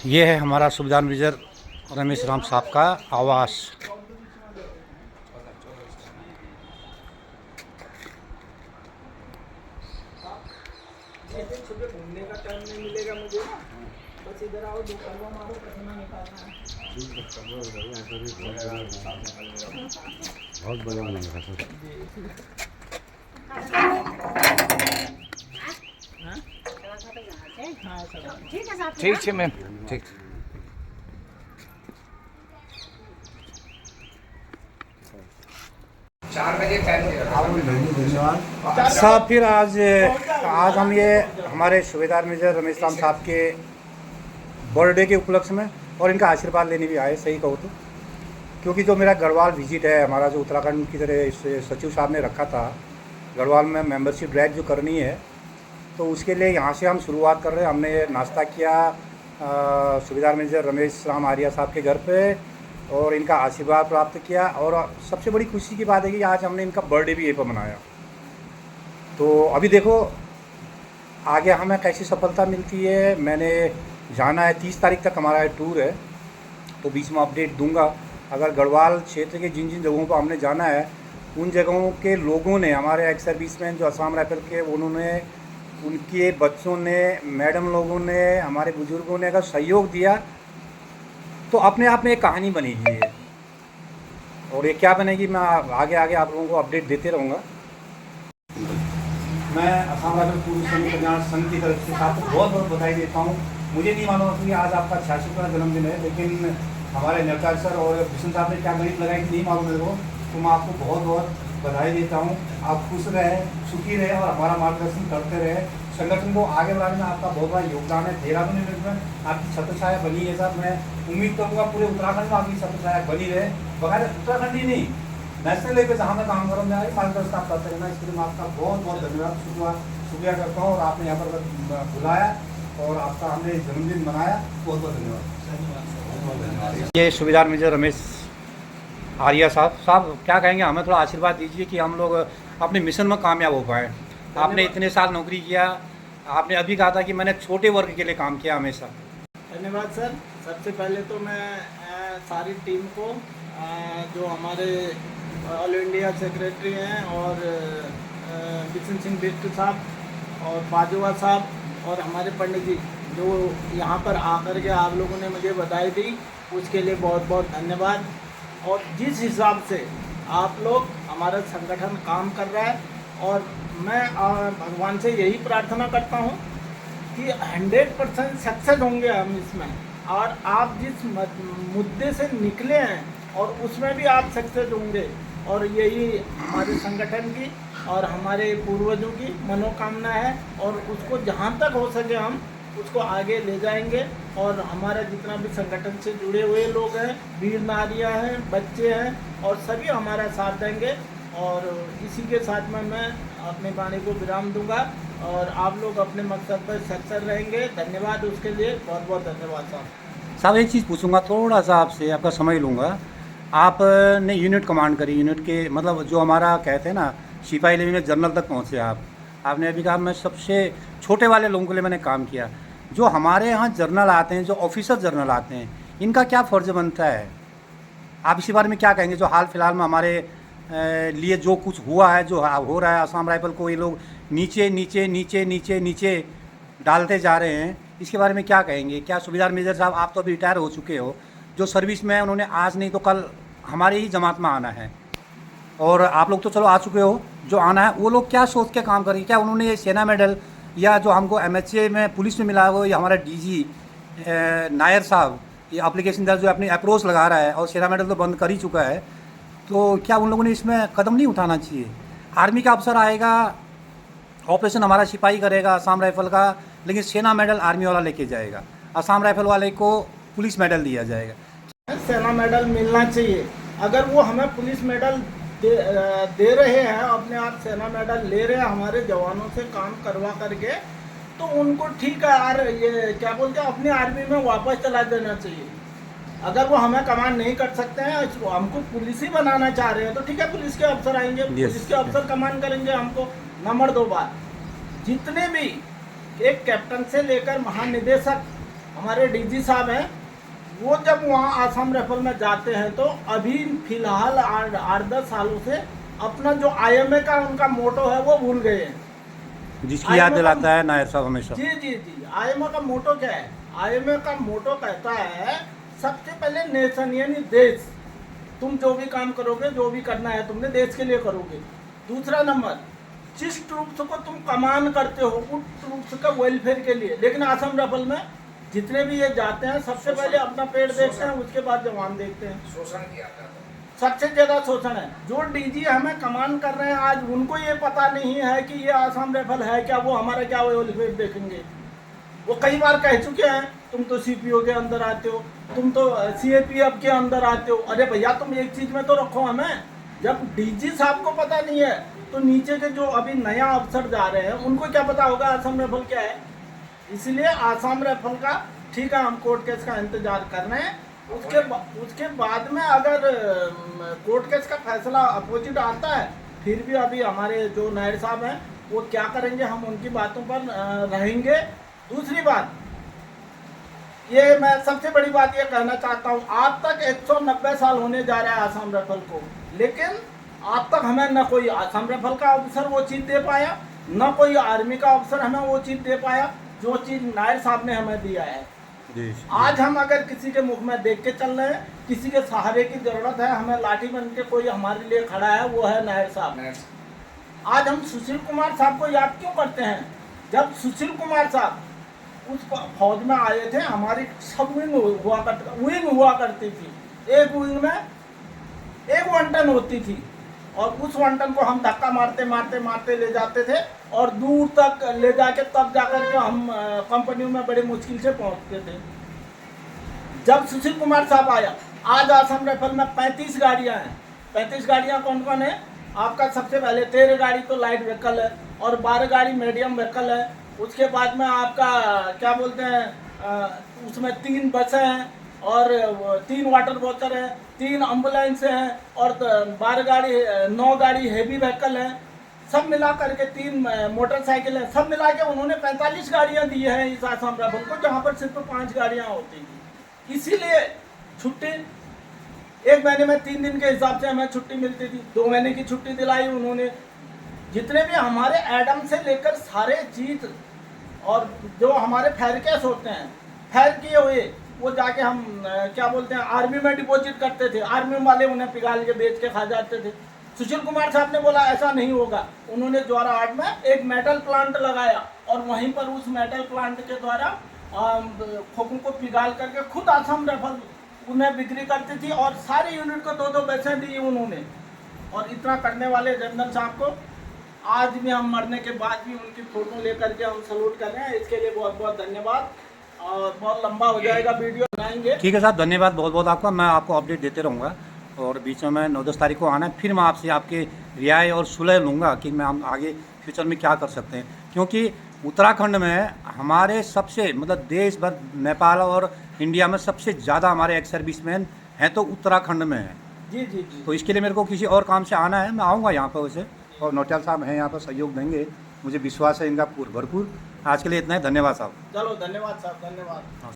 ये है हमारा सुबेदार मेजर रमेश राम साहब का आवास। सुबह घूमने का टाइम नहीं मिलेगा मुझे ना, बस इधर आओ, दो करवा मारो, पसीना निकालना है। बहुत बढ़िया बनेगा सर। ठीक है मैम, ठीक। धन्यवाद साहब। फिर आज हम ये हमारे सुबेदार मेजर रमेश राम साहब के बर्थडे के उपलक्ष्य में और इनका आशीर्वाद लेने भी आए, सही कहूँ तो। क्योंकि जो मेरा गढ़वाल विजिट है, हमारा जो उत्तराखंड की तरह सचिव साहब ने रखा था गढ़वाल में मेंबरशिप ड्राइव जो करनी है, तो उसके लिए यहाँ से हम शुरुआत कर रहे हैं। हमने नाश्ता किया सुबेदार मेजर रमेश राम आर्या साहब के घर पे और इनका आशीर्वाद प्राप्त किया। और सबसे बड़ी खुशी की बात है कि आज हमने इनका बर्थडे भी यहीं पर मनाया। तो अभी देखो आगे हमें कैसी सफलता मिलती है। मैंने जाना है 30 तारीख तक हमारा टूर है, तो बीच में अपडेट दूंगा। अगर गढ़वाल क्षेत्र के जिन जिन जगहों पर हमने जाना है, उन जगहों के लोगों ने, हमारे एक्स सर्विसमैन जो असम राइफल के, उन्होंने, उनके बच्चों ने, मैडम लोगों ने, हमारे बुजुर्गों ने अगर सहयोग दिया तो अपने आप में एक कहानी बनेगी ये। और ये क्या बनेगी, मैं आगे आगे आप लोगों को अपडेट देते रहूँगा। मैं असम राइफल पूर्व सैनिक कल्याण संघ की तरफ से आपको बहुत बहुत बधाई देता हूँ। मुझे नहीं मालूम कि आज आपका 66वां जन्मदिन है, लेकिन हमारे नवताज सर और भूषण साहब ने क्या गणित लगाई कि नहीं मालूम मेरे को, तो मैं आपको बहुत बहुत बधाई देता हूँ। आप खुश रहे, सुखी रहे और हमारा मार्गदर्शन करते रहे। संगठन को आगे बढ़ाने में आपका बहुत बड़ा योगदान है। देहरादून में आपकी छत्र छाया बनी है सर। मैं उम्मीद करूँगा पूरे उत्तराखंड में आपकी छत्र छाया बनी रहे, बगैर उत्तराखंड ही नहीं, नेशनल लेवल पे जहाँ मैं काम करूँ मैं मार्गदर्शन आप करते रहना। इसके लिए मैं आपका बहुत बहुत धन्यवाद शुक्रिया करता हूँ। और आपने यहाँ पर बुलाया और आपका हमने जन्मदिन मनाया, बहुत बहुत धन्यवाद। ये सुबेदार मेजर रमेश आर्या साहब क्या कहेंगे, हमें थोड़ा आशीर्वाद दीजिए कि हम लोग अपने मिशन में कामयाब हो पाए। आपने इतने साल नौकरी किया, आपने अभी कहा था कि मैंने छोटे वर्ग के लिए काम किया हमेशा। धन्यवाद सर। सबसे पहले तो मैं सारी टीम को, जो हमारे ऑल इंडिया सेक्रेटरी हैं और बिशन सिंह बिष्ट साहब और बाजवा साहब और हमारे पंडित जी, जो यहाँ पर आकर के आप लोगों ने मुझे बधाई दी, उसके लिए बहुत बहुत धन्यवाद। और जिस हिसाब से आप लोग, हमारा संगठन काम कर रहा है, और मैं भगवान से यही प्रार्थना करता हूँ कि 100% सक्सेस होंगे हम इसमें। और आप जिस मुद्दे से निकले हैं और उसमें भी आप सक्सेस होंगे, और यही हमारे संगठन की और हमारे पूर्वजों की मनोकामना है। और उसको जहाँ तक हो सके हम उसको आगे ले जाएंगे। और हमारा जितना भी संगठन से जुड़े हुए लोग हैं, वीर नारियाँ हैं, बच्चे हैं, और सभी हमारा साथ देंगे। और इसी के साथ में मैं अपनी वाणी को विराम दूंगा और आप लोग अपने मकसद पर सक्सेस रहेंगे। धन्यवाद, उसके लिए बहुत बहुत धन्यवाद साहब। साहब एक चीज़ पूछूंगा थोड़ा सा आपसे, आपका समय लूँगा। आपने यूनिट कमांड करी, यूनिट के मतलब जो हमारा कहते हैं ना सिपाही लेवल में जनरल तक पहुँचे आप। आपने अभी कहा मैं सबसे छोटे वाले लोगों के लिए मैंने काम किया। जो हमारे यहाँ जर्नल आते हैं, जो ऑफिसर जर्नल आते हैं, इनका क्या फ़र्ज बनता है, आप इसी बारे में क्या कहेंगे? जो हाल फिलहाल में हमारे लिए जो कुछ हुआ है, जो हो रहा है, असम राइफल को ये लोग नीचे नीचे नीचे नीचे नीचे डालते जा रहे हैं, इसके बारे में क्या कहेंगे? क्या सुबेदार मेजर साहब, आप तो अभी रिटायर हो चुके हो, जो सर्विस में है उन्होंने आज नहीं तो कल हमारे ही जमात में आना है, और आप लोग तो चलो आ चुके हो, जो आना है वो लोग क्या सोच के काम करेंगे? क्या उन्होंने ये सेना मेडल या जो हमको MHA में पुलिस में मिला हो, या हमारा DG नायर साहब ये एप्लीकेशन दर्ज जो अपनी अप्रोच लगा रहा है और सेना मेडल तो बंद कर ही चुका है, तो क्या उन लोगों ने इसमें कदम नहीं उठाना चाहिए? आर्मी का अफसर आएगा, ऑपरेशन हमारा सिपाही करेगा असम राइफल का, लेकिन सेना मेडल आर्मी वाला लेके जाएगा, असम राइफल वाले को पुलिस मेडल दिया जाएगा। सेना मेडल मिलना चाहिए। अगर वो हमें पुलिस मेडल दे रहे हैं, अपने आप सेना मेडल ले रहे हैं हमारे जवानों से काम करवा करके, तो उनको ठीक है यार, ये क्या बोलते हैं, अपने आर्मी में वापस चला देना चाहिए। अगर वो हमें कमांड नहीं कर सकते हैं, हमको पुलिस ही बनाना चाह रहे हैं, तो ठीक है, पुलिस के अफसर आएंगे, पुलिस के अफसर कमांड करेंगे हमको। नंबर 2 बात, जितने भी एक कैप्टन से लेकर महानिदेशक हमारे डीजी साहब हैं, वो जब वहाँ आसाम राइफल में जाते हैं तो अभी फिलहाल 8-10 सालों से अपना जो आईएमए का उनका मोटो है वो भूल गए हैं। जिसकी याद दिलाता है नायर साहब हमेशा। जी जी जी, आईएमए का मोटो क्या है? आईएमए का मोटो कहता है सबसे पहले नेशन यानी देश, तुम जो भी काम करोगे, जो भी करना है तुमने देश के लिए करोगे। दूसरा नंबर, जिस ट्रूप्स को तुम कमान करते हो उस ट्रूप्स का वेलफेयर के लिए। लेकिन आसाम राइफल में जितने भी ये जाते हैं सबसे पहले अपना पेट देखते हैं, उसके बाद जवान देखते हैं। शोषण किया था। सबसे ज्यादा शोषण है। जो डीजी हमें कमान कर रहे हैं आज, उनको ये पता नहीं है कि ये आसाम राइफल है क्या, वो हमारा क्या वेलफेयर देखेंगे। वो कई बार कह चुके हैं तुम तो सीपीओ के अंदर आते हो, तुम तो सीएपीएफ के अंदर आते हो। अरे भैया तुम एक चीज में तो रखो हमें। जब डीजी साहब को पता नहीं है तो नीचे के जो अभी नया अफसर जा रहे हैं उनको क्या पता होगा आसाम राइफल क्या है। इसलिए आसाम राइफल का ठीक है, हम कोर्ट केस का इंतजार कर रहे हैं। उसके बाद में अगर कोर्ट केस का फैसला अपोजिट आता है, फिर भी अभी हमारे जो नायर साहब हैं वो क्या करेंगे, हम उनकी बातों पर रहेंगे। दूसरी बात, ये मैं सबसे बड़ी बात ये कहना चाहता हूँ, आज तक 190 साल होने जा रहा है आसाम राइफल को, लेकिन आज तक हमें न कोई आसाम राइफल का अफसर वो चीज़ दे पाया, न कोई आर्मी का अफसर हमें वो चीज़ दे पाया जो चीज़ नायर साहब ने हमें दिया है। आज हम अगर किसी के मुख में देख के चल रहे हैं, किसी के सहारे की जरूरत है, हमें लाठी बन के कोई हमारे लिए खड़ा है, वो है नायर साहब। आज हम सुशील कुमार साहब को याद क्यों करते हैं? जब सुशील कुमार साहब उस फौज में आए थे, हमारी सब विंग हुआ करती थी। एक विंग में एक वंटन होती थी और उस वंटन को हम धक्का मारते मारते मारते ले जाते थे और दूर तक ले जाके तब जाकर के हम कंपनियों में बड़ी मुश्किल से पहुंचते थे। जब सुशील कुमार साहब आया, आज आसाम राइफल में 35 गाड़ियां हैं। 35 गाड़ियां कौन कौन है? आपका सबसे पहले 13 गाड़ी तो लाइट व्हीकल है और 12 गाड़ी मीडियम व्हीकल है। उसके बाद में आपका क्या बोलते हैं, उसमें 3 बसें हैं और 3 वाटर वॉचर हैं, 3 एम्बुलेंस हैं और 9 गाड़ी हेवी व्हीकल है। सब मिला करके 3 मोटरसाइकिल है। सब मिला के उन्होंने 45 गाड़ियां दी हैं इस आसाम राइफल को, जहां पर सिर्फ 5 गाड़ियां होती थी। इसीलिए छुट्टी 1 महीने में 3 दिन के हिसाब से हमें छुट्टी मिलती थी। 2 महीने की छुट्टी दिलाई उन्होंने। जितने भी हमारे एडम से लेकर सारे चीज और जो हमारे फायर कैश होते हैं, फायर किए हुए, वो जाके हम क्या बोलते हैं आर्मी में डिपॉजिट करते थे। आर्मी वाले उन्हें पिघाल के बेच के खा जाते थे। सुशील कुमार साहब ने बोला ऐसा नहीं होगा। उन्होंने ज्वाराहाट में एक मेटल प्लांट लगाया और वहीं पर उस मेटल प्लांट के द्वारा खोखों को पिघाल करके खुद आसाम राइफल उन्हें बिक्री करती थी और सारे यूनिट को 2-2 बसें दी उन्होंने। और इतना करने वाले जनरल साहब को आज भी हम मरने के बाद भी उनकी फोटो लेकर के हम सलूट कर रहे हैं। इसके लिए बहुत बहुत धन्यवाद। और बहुत लंबा हो जाएगा वीडियो, बनाएंगे। ठीक है साहब, धन्यवाद बहुत बहुत आपका। मैं आपको अपडेट देते रहूँगा और बीच में मैं 9-10 तारीख को आना है, फिर मैं आपसे आपके रियाय और सुलह लूँगा कि मैं हम आगे फ्यूचर में क्या कर सकते हैं। क्योंकि उत्तराखंड में हमारे सबसे मतलब देश भर, नेपाल और इंडिया में सबसे ज़्यादा हमारे एक्स सर्विसमैन हैं तो उत्तराखंड में है। जी जी जी। तो इसके लिए मेरे को किसी और काम से आना है, मैं आऊँगा यहाँ पर वैसे, और नौटियाल साहब हैं यहाँ पर, सहयोग देंगे, मुझे विश्वास है इनका भरपूर। आज के लिए इतना ही, धन्यवाद साहब। चलो धन्यवाद साहब, धन्यवाद।